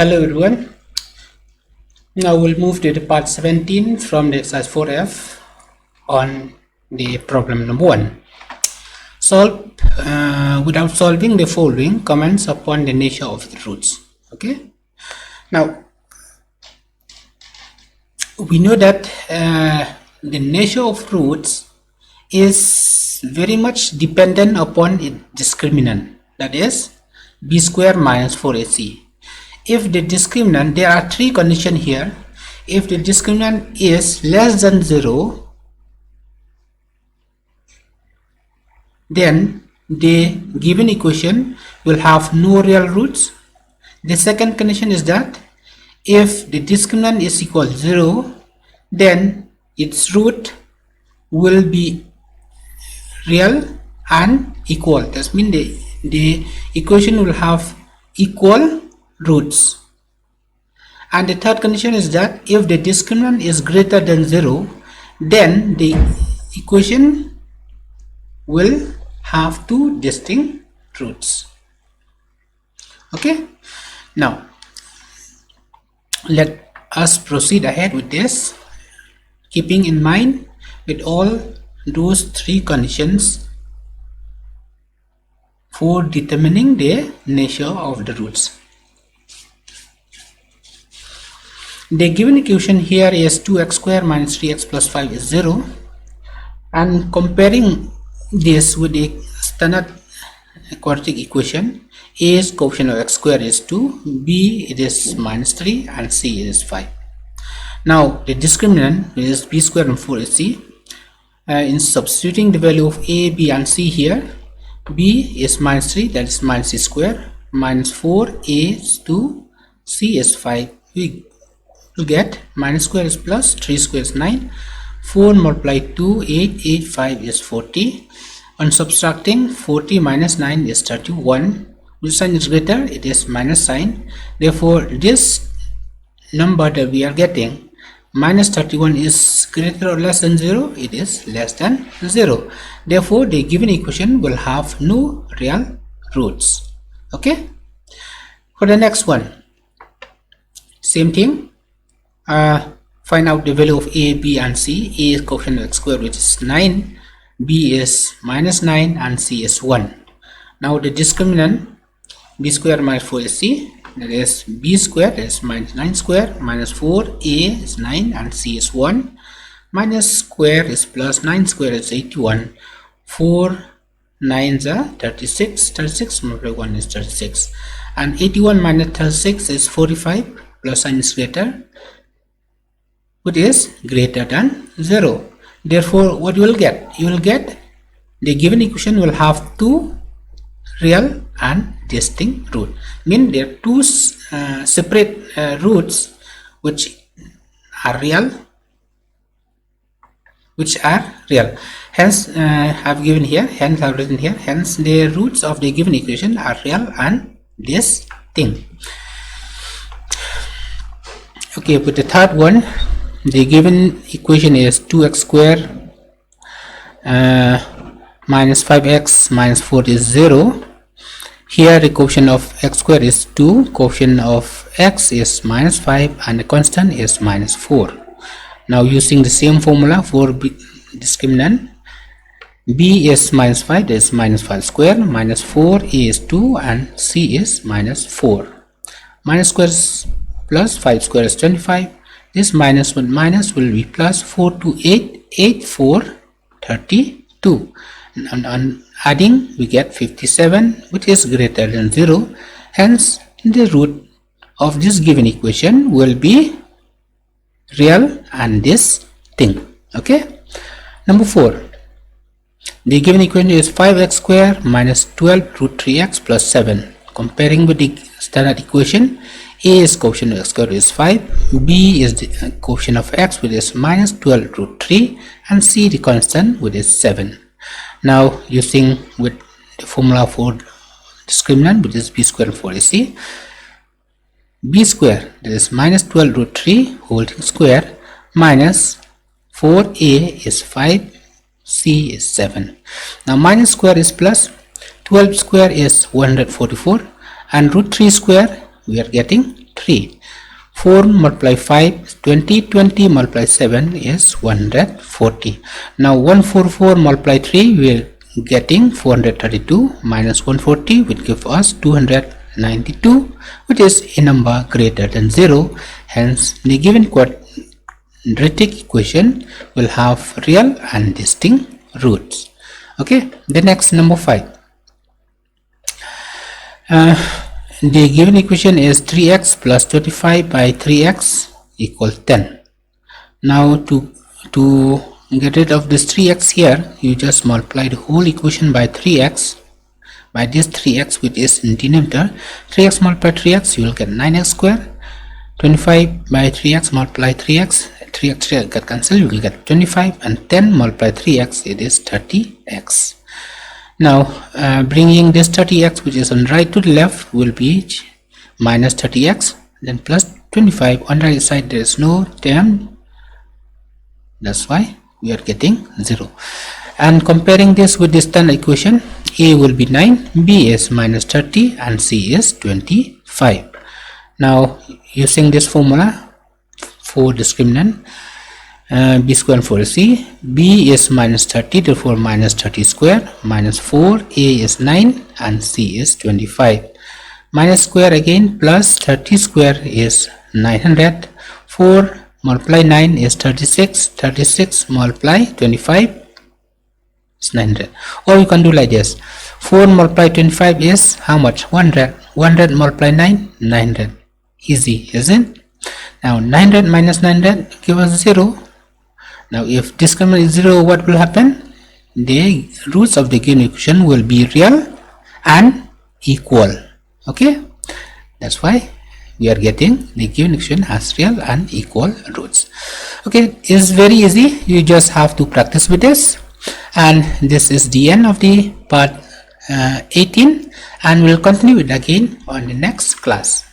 Hello everyone. Now we'll move to the part 17 from the exercise 4F on the problem number 1. Solve without solving the following comments upon the nature of the roots. Okay. Now we know that the nature of roots is very much dependent upon its discriminant, that is b square minus 4ac. If the discriminant, there are three conditions here. If the discriminant is less than 0, then the given equation will have no real roots. The second condition is that if the discriminant is equal to 0, then its root will be real and equal. That means the equation will have equal roots. And the third condition is that if the discriminant is greater than 0, then the equation will have two distinct roots. Okay, now let us proceed ahead with this, keeping in mind with all those three conditions for determining the nature of the roots. The given equation here is 2x square minus 3x plus 5 is 0, and comparing this with the standard quadratic equation, a is coefficient of x square is 2, b it is minus 3, and c is 5. Now the discriminant is b square and 4ac. In substituting the value of a, b and c here, b is minus 3, that is minus c square, minus 4, a is 2, c is 5. We get minus square is plus, 3 square is 9, 4 multiplied 2, 8, 8, 5 is 40. On subtracting, 40 minus 9 is 31. Which sign is greater? It is minus sign. Therefore, this number that we are getting, minus 31, is greater or less than 0? It is less than 0. Therefore, the given equation will have no real roots. Okay. For the next one, same thing. Find out the value of a, b and c. A is coefficient of x squared, which is 9, b is minus 9, and c is 1. Now the discriminant, b square minus 4ac, that is b square is minus 9 square, minus 4, a is 9 and c is 1, minus square is plus, 9 square is 81, 4 9s are 36, 36 multiplied 1 is 36, and 81 minus 36 is 45, plus sign is greater, which is greater than 0. Therefore, what you will get? You will get the given equation will have two real and distinct roots. Mean there are two separate roots which are real. Hence, I've given here. Hence, I've written here. Hence, the roots of the given equation are real and distinct. Okay, with the third one. The given equation is 2x square minus 5x minus 4 is 0. Here the coefficient of x square is 2, coefficient of x is minus 5, and the constant is minus 4. Now using the same formula for discriminant, b is minus 5, that is minus 5 square, minus 4, a is 2, and c is minus 4. Minus square is plus, 5 square is 25. This minus with minus will be plus, 4 to 8, 8, 4, 32. And on adding, we get 57, which is greater than 0. Hence, the root of this given equation will be real and distinct. Okay. Number 4. The given equation is 5x square minus 12 root 3x plus 7. Comparing with the standard equation, a is coefficient of x squared, is 5, b is the coefficient of x, which is minus 12 root 3, and c the constant, which is 7. Now using with the formula for discriminant, which is b square and 4ac, b square, that is minus 12 root 3 whole square, minus 4a is 5, c is 7. Now minus square is plus, 12 square is 144, and root 3 square we are getting 3. 4 multiply 5 is 20, 20 multiply 7 is 140. Now 144 multiply 3 we are getting 432 minus 140 will give us 292, which is a number greater than 0. Hence the given quadratic equation will have real and distinct roots. Okay, the next number 5. The given equation is 3x plus 25 by 3x equals 10. Now to get rid of this 3x here, you just multiply the whole equation by 3x, by this 3x which is in denominator. 3x multiply 3x, you will get 9x square. 25 by 3x multiply 3x, 3x get cancelled, you will get 25, and 10 multiply 3x, it is 30x. Now bringing this 30x which is on right to the left will be minus 30x, then plus 25. On the right side there is no term, that's why we are getting 0. And comparing this with the standard equation, a will be 9, b is minus 30, and c is 25. Now using this formula for discriminant, b square and 4ac, b is minus 30, therefore minus 30 square, minus 4, a is 9, and c is 25. Minus square again, plus 30 square is 900, 4 multiply 9 is 36, 36 multiply 25 is 900. Or you can do like this, 4 multiply 25 is how much? 100, 100 multiply 9, 900. Easy, isn't it? Now 900 minus 900 give us 0. Now if discriminant is 0, what will happen? The roots of the given equation will be real and equal. Okay, that's why we are getting the given equation has real and equal roots. Okay, it's very easy, you just have to practice with this. And this is the end of the part 18, and we'll continue it again on the next class.